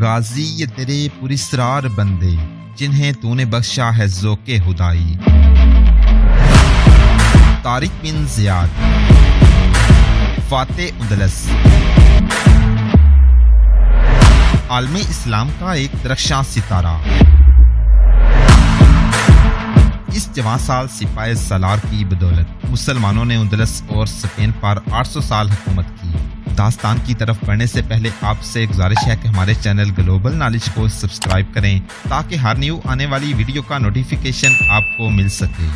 غازی یہ تیرے پراسرار بندے جنہیں تو نے بخشا ہے ذوق خدائی۔ طارق بن زیاد، فاتح اندلس، عالم اسلام کا ایک درخشاں ستارہ۔ اس جوان سال سپاہی سالار کی بدولت مسلمانوں نے اندلس اور اسپین پر 800 سال حکومت کی۔ داستان کی طرف بڑھنے سے پہلے آپ سے گزارش ہے کہ ہمارے چینل گلوبل نالج کو سبسکرائب کریں تاکہ ہر نیو آنے والی ویڈیو کا نوٹیفیکیشن آپ کو مل سکے۔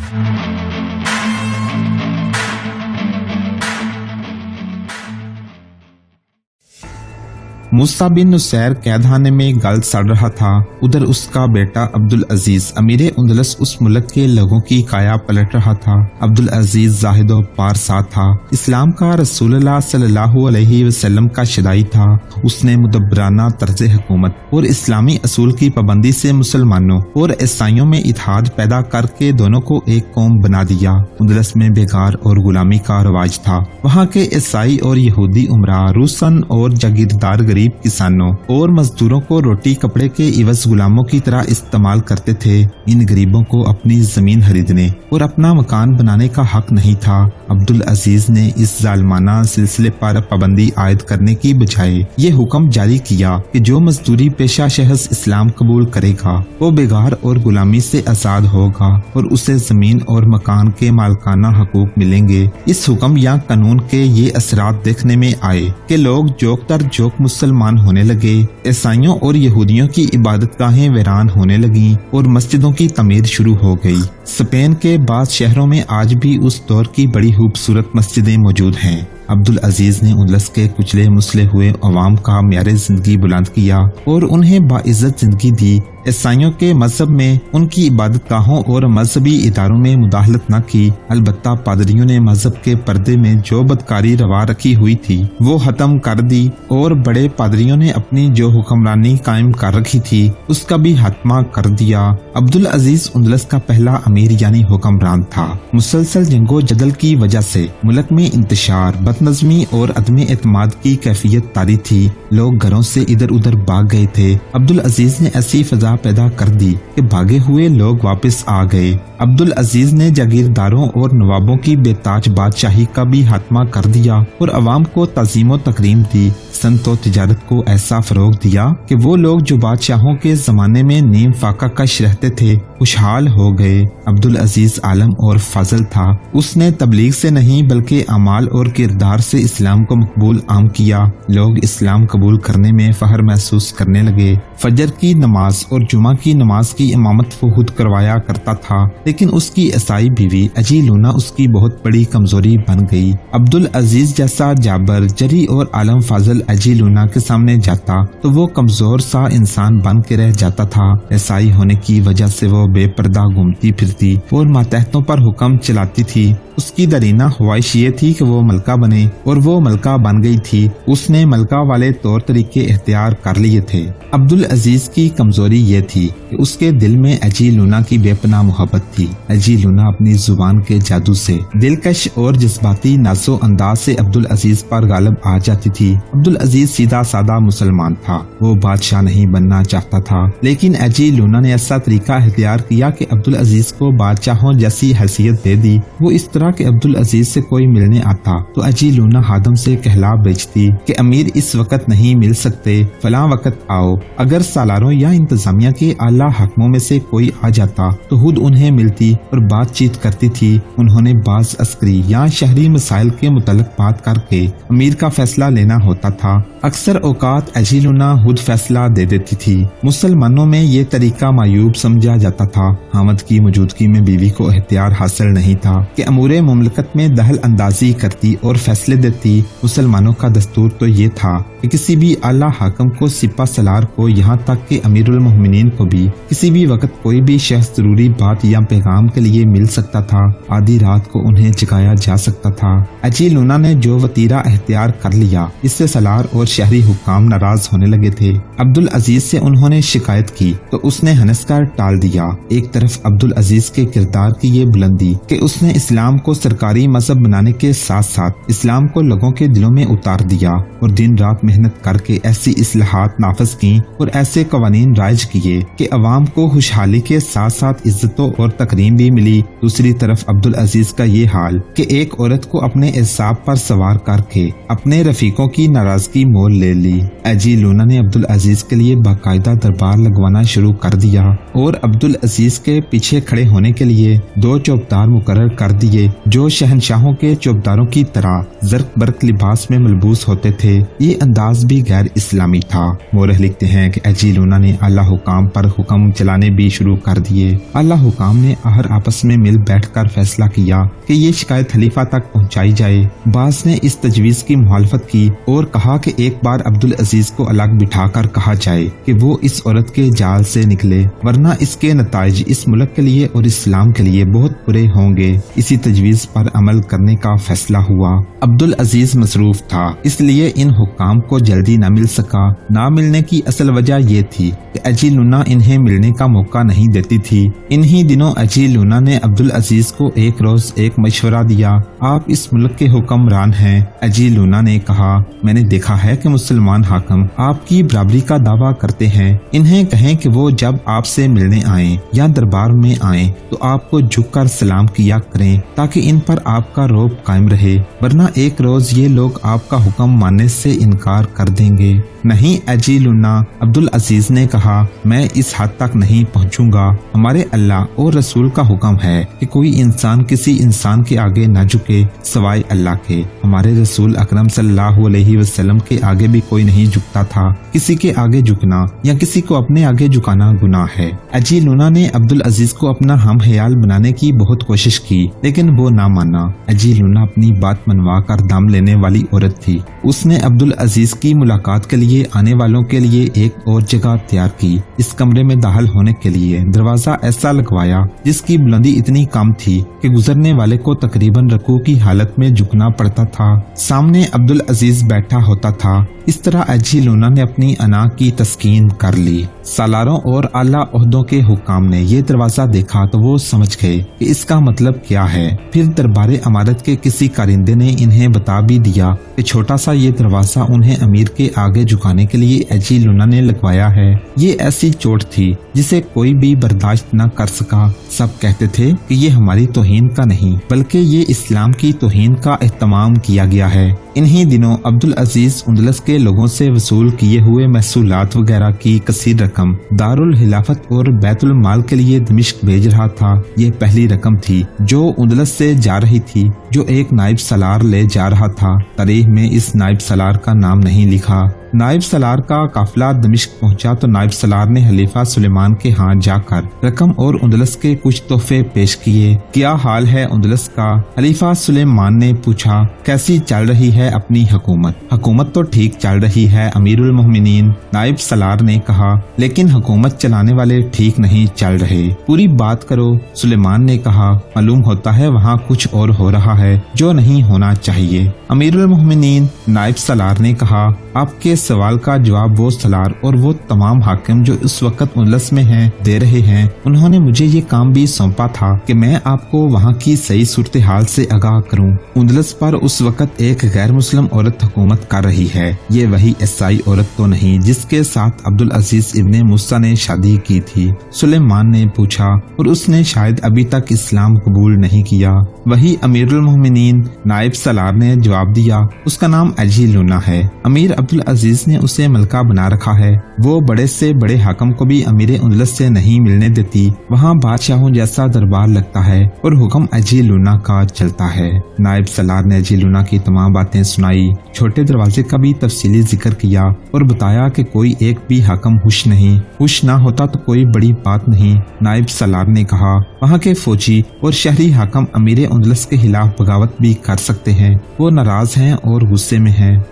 موسیٰ بن نصیر قید خانے میں گل سڑ رہا تھا، ادھر اس کا بیٹا عبدالعزیز امیر اندلس اس ملک کے لوگوں کی کایا پلٹ رہا تھا۔ عبدالعزیز زاہد و پارسا تھا، اسلام کا رسول اللہ صلی اللہ علیہ وسلم کا شدائی تھا۔ اس نے مدبرانہ طرز حکومت اور اسلامی اصول کی پابندی سے مسلمانوں اور عیسائیوں میں اتحاد پیدا کر کے دونوں کو ایک قوم بنا دیا۔ اندلس میں بیگار اور غلامی کا رواج تھا، وہاں کے عیسائی اور یہودی عمرا روسن اور جاگیردار غریب کسانوں اور مزدوروں کو روٹی کپڑے کے عوض غلاموں کی طرح استعمال کرتے تھے۔ ان غریبوں کو اپنی زمین خریدنے اور اپنا مکان بنانے کا حق نہیں تھا۔ عبدالعزیز نے اس ظالمانہ سلسلے پر پابندی عائد کرنے کی بجائے یہ حکم جاری کیا کہ جو مزدوری پیشہ شخص اسلام قبول کرے گا وہ بیگار اور غلامی سے آزاد ہوگا اور اسے زمین اور مکان کے مالکانہ حقوق ملیں گے۔ اس حکم یا قانون کے یہ اثرات دیکھنے میں آئے کہ لوگ جوک در جوک مسلمان ہونے لگے، عیسائیوں اور یہودیوں کی عبادت گاہیں ویران ہونے لگیں اور مسجدوں کی تعمیر شروع ہو گئی۔ اسپین کے بعض شہروں میں آج بھی اس دور کی بڑی خوبصورت مسجدیں موجود ہیں۔ عبدالعزیز نے اندلس کے کچلے مسلے ہوئے عوام کا معیار زندگی بلند کیا اور انہیں باعزت زندگی دی۔ عیسائیوں کے مذہب میں ان کی عبادت گاہوں اور مذہبی اداروں میں مداخلت نہ کی، البتہ پادریوں نے مذہب کے پردے میں جو بدکاری روا رکھی ہوئی تھی وہ ختم کر دی اور بڑے پادریوں نے اپنی جو حکمرانی قائم کر رکھی تھی اس کا بھی خاتمہ کر دیا۔ عبدالعزیز اندلس کا پہلا امیر یعنی حکمران تھا۔ مسلسل جنگ و جدل کی وجہ سے ملک میں انتشار، نظمی اور عدم اعتماد کی کیفیت طاری تھی، لوگ گھروں سے ادھر ادھر بھاگ گئے تھے۔ عبدالعزیز نے ایسی فضا پیدا کر دی کہ بھاگے ہوئے لوگ واپس آ گئے۔ عبدالعزیز نے جاگیرداروں اور نوابوں کی بے تاج بادشاہی کا بھی خاتمہ کر دیا اور عوام کو تعظیم و تکریم دی۔ صنعت و تجارت کو ایسا فروغ دیا کہ وہ لوگ جو بادشاہوں کے زمانے میں نیم فاقہ کش رہتے تھے خوشحال ہو گئے۔ عبدالعزیز عالم اور فاضل تھا، اس نے تبلیغ سے نہیں بلکہ اعمال اور کردار سے اسلام کو مقبول عام کیا۔ لوگ اسلام قبول کرنے میں فخر محسوس کرنے لگے۔ فجر کی نماز اور جمعہ کی نماز کی امامت وہ خود کروایا کرتا تھا، لیکن اس کی عیسائی بیوی اجی لونا اس کی بہت بڑی کمزوری بن گئی۔ عبدالعزیز جیسا جابر، جری اور عالم فاضل اجی لونا کے سامنے جاتا تو وہ کمزور سا انسان بن کے رہ جاتا تھا۔ عیسائی ہونے کی وجہ سے وہ بے پردہ گھومتی پھرتی اور ماتحتوں پر حکم چلاتی تھی۔ اس کی درینہ خواہش یہ تھی کہ وہ ملکہ بنے اور وہ ملکہ بن گئی تھی۔ اس نے ملکہ والے طور طریقے اختیار کر لیے تھے۔ عبدالعزیز کی کمزوری یہ تھی کہ اس کے دل میں اجی لونا کی بے پناہ محبت تھی۔ اجی لونا اپنی زبان کے جادو سے دلکش اور جذباتی ناز و انداز سے عبدالعزیز پر غالب آ جاتی تھی۔ عبدالعزیز سیدھا سادہ مسلمان تھا، وہ بادشاہ نہیں بننا چاہتا تھا، لیکن اجی لونا نے ایسا طریقہ اختیار کیا کہ عبدالعزیز کو بادشاہوں جیسی حیثیت دے دی۔ وہ اس طرح کہ عبدالعزیز سے کوئی ملنے آتا تو اجی لونا خادم سے کہلا بیچتی کہ امیر اس وقت نہیں مل سکتے، فلاں وقت آؤ۔ اگر سالاروں یا انتظامیہ کے اعلیٰ حکموں میں سے کوئی آ جاتا تو خود انہیں ملتی اور بات چیت کرتی تھی۔ انہوں نے بعض عسکری یا شہری مسائل کے متعلق بات کر کے امیر کا فیصلہ لینا ہوتا تھا۔ اکثر اوقات اجی لونا خود فیصلہ دے دیتی تھی۔ مسلمانوں میں یہ طریقہ معیوب سمجھا جاتا تھا۔ خامد کی موجودگی میں بیوی کو اختیار حاصل نہیں تھا کہ امور مملکت میں دخل اندازی کرتی اور فیصلے دیتی۔ مسلمانوں کا دستور تو یہ تھا کہ کسی بھی اعلیٰ حاکم کو، سپہ سالار کو، یہاں تک کہ امیر المومنین کو بھی کسی بھی وقت کوئی بھی شخص ضروری بات یا پیغام کے لیے مل سکتا تھا، آدھی رات کو انہیں جگایا جا سکتا تھا۔ اجی لونا نے جو وطیرہ اختیار کر لیا، اس سے سالار اور شہری حکام ناراض ہونے لگے تھے۔ عبدالعزیز سے انہوں نے شکایت کی تو اس نے ہنس کر ٹال دیا۔ ایک طرف عبدالعزیز کے کردار کی یہ بلندی کہ اس نے اسلام کو سرکاری مذہب بنانے کے ساتھ ساتھ اسلام کو لوگوں کے دلوں میں اتار دیا اور دن رات محنت کر کے ایسی اصلاحات نافذ کی اور ایسے قوانین رائج کیے کہ عوام کو خوشحالی کے ساتھ ساتھ عزتوں اور تکریم بھی ملی۔ دوسری طرف عبدالعزیز کا یہ حال کہ ایک عورت کو اپنے اعصاب پر سوار کر کے اپنے رفیقوں کی ناراضگی مول لے لی۔ اجی لونا نے عبدالعزیز کے لیے باقاعدہ دربار لگوانا شروع کر دیا اور عبدالعزیز کے پیچھے کھڑے ہونے کے لیے 2 چوبدار مقرر کر دیے جو شہنشاہوں کے چوبداروں کی طرح زرق برق لباس میں ملبوس ہوتے تھے۔ یہ انداز بھی غیر اسلامی تھا۔ مورخ لکھتے ہیں کہ اجی لونا نے اعلیٰ حکام پر حکم چلانے بھی شروع کر دیے۔ اعلیٰ حکام نے ہر آپس میں مل بیٹھ کر فیصلہ کیا کہ یہ شکایت خلیفہ تک پہنچائی جائے۔ بعض نے اس تجویز کی مخالفت کی اور کہا کہ ایک بار عبدالعزیز کو الگ بٹھا کر کہا جائے کہ وہ اس عورت کے جال سے نکلے، ورنہ اس کے نتائج اس ملک کے لیے اور اسلام کے لیے بہت برے ہوں گے۔ اسی تجویز پر عمل کرنے کا فیصلہ ہوا۔ عبدالعزیز مصروف تھا، اس لیے ان حکام کو جلدی نہ مل سکا۔ نہ ملنے کی اصل وجہ یہ تھی کہ اجی لونا انہیں ملنے کا موقع نہیں دیتی تھی۔ انہی دنوں اجی لونا نے عبدالعزیز کو ایک روز ایک مشورہ دیا۔ آپ اس ملک کے حکمران ہیں، اجی لونا نے کہا۔ میں نے دیکھا ہے کہ مسلمان حاکم آپ کی برابری کا دعویٰ کرتے ہیں۔ انہیں کہیں کہ وہ جب آپ سے ملنے آئیں یا دربار میں آئیں تو آپ کو جھک کر سلام کیا کریں تاکہ ان پر آپ کا رعب قائم رہے، ورنہ ایک روز یہ لوگ آپ کا حکم ماننے سے انکار کر دیں گے۔ نہیں اجی لونا، عبدالعزیز نے کہا، میں اس حد تک نہیں پہنچوں گا۔ ہمارے اللہ اور رسول کا حکم ہے کہ کوئی انسان کسی انسان کے آگے نہ جھکے سوائے اللہ کے۔ ہمارے رسول اکرم صلی اللہ علیہ وسلم کے آگے بھی کوئی نہیں جھکتا تھا۔ کسی کے آگے جھکنا یا کسی کو اپنے آگے جھکانا گناہ ہے۔ اجی لونا نے عبدالعزیز کو اپنا ہم خیال بنانے کی بہت کوشش کی لیکن وہ نہ مانا۔ اجی لونا اپنی بات منوا کر دم لینے والی عورت تھی۔ اس نے عبدالعزیز کی ملاقات کے لیے آنے والوں کے لیے ایک اور جگہ تیار کی۔ اس کمرے میں داخل ہونے کے لیے دروازہ ایسا لگوایا جس کی بلندی اتنی کم تھی کہ گزرنے والے کو تقریباً رکوع کی حالت میں جھکنا پڑتا تھا۔ سامنے عبدالعزیز بیٹھا ہوتا تھا۔ اس طرح اجی لونا نے اپنی انا کی تسکین کر لی۔ سالاروں اور اعلیٰ عہدوں کے حکام نے یہ دروازہ دیکھا تو وہ سمجھ گئے کہ اس کا مطلب کیا ہے۔ پھر دربار امارت کے کسی کارندے نے انہیں بتا بھی دیا کہ چھوٹا سا یہ دروازہ انہیں امیر کے آگے جھکانے کے لیے اجی لونا نے لگوایا ہے۔ یہ ایسی چوٹ تھی جسے کوئی بھی برداشت نہ کر سکا۔ سب کہتے تھے کہ یہ ہماری توہین کا نہیں بلکہ یہ اسلام کی توہین کا اہتمام کیا گیا ہے۔ انہی دنوں عبدالعزیز اندلس کے لوگوں سے وصول کیے ہوئے محصولات وغیرہ کی کثیر رقم دارالخلافت اور بیت المال کے لیے دمشق بھیج رہا تھا۔ یہ پہلی رقم تھی جو اندلس سے جا رہی تھی جو ایک نائب سالار لے جا رہا تھا۔ تاریخ میں اس نائب سالار کا نام نہیں لکھا۔ نائب سالار کا قافلہ دمشق پہنچا تو نائب سالار نے خلیفہ سلیمان کے ہاں جا کر رقم اور اندلس کے کچھ تحفے پیش کیے۔ کیا حال ہے اندلس کا؟ خلیفہ سلیمان نے پوچھا۔ کیسی چل رہی ہے اپنی حکومت؟ حکومت تو ٹھیک چل رہی ہے امیر المومنین، نائب سالار نے کہا، لیکن حکومت چلانے والے ٹھیک نہیں چل رہے۔ پوری بات کرو، سلیمان نے کہا۔ معلوم ہوتا ہے وہاں کچھ اور ہو رہا ہے جو نہیں ہونا چاہیے۔ امیر المومنین، نائب سالار نے کہا، آپ کے سوال کا جواب وہ سالار اور وہ تمام حاکم جو اس وقت اندلس میں ہیں دے رہے ہیں۔ انہوں نے مجھے یہ کام بھی سونپا تھا کہ میں آپ کو وہاں کی صحیح صورتحال سے آگاہ کروں۔ اندلس پر اس وقت ایک غیر مسلم عورت حکومت کر رہی ہے۔ یہ وہی عیسائی عورت تو نہیں جس کے ساتھ عبدالعزیز ابن موسیٰ نے شادی کی تھی؟ سلیمان نے پوچھا، اور اس نے شاید ابھی تک اسلام قبول نہیں کیا۔ وہی امیر المومنین، نائب سالار نے جواب دیا، اس کا نام اجی لونا ہے۔ امیر عبدالعزیز نے اسے ملکہ بنا رکھا ہے۔ وہ بڑے سے بڑے حاکم کو بھی امیر اندلس سے نہیں ملنے دیتی۔ وہاں بادشاہوں جیسا دربار لگتا ہے اور حکم اجی لونا کا چلتا ہے۔ نائب سالار نے اجی لونا کی تمام باتیں سنائی، چھوٹے دروازے کا بھی تفصیلی ذکر کیا اور بتایا کہ کوئی ایک بھی حاکم خوش نہیں، خوش نہ ہوتا تو کوئی بڑی بات نہیں۔ نائب سالار نے کہا، وہاں کے فوجی اور شہری حاکم امیر اندلس کے خلاف بغاوت بھی کر سکتے ہیں۔ وہ ناراض ہیں اور غصے میں ہیں۔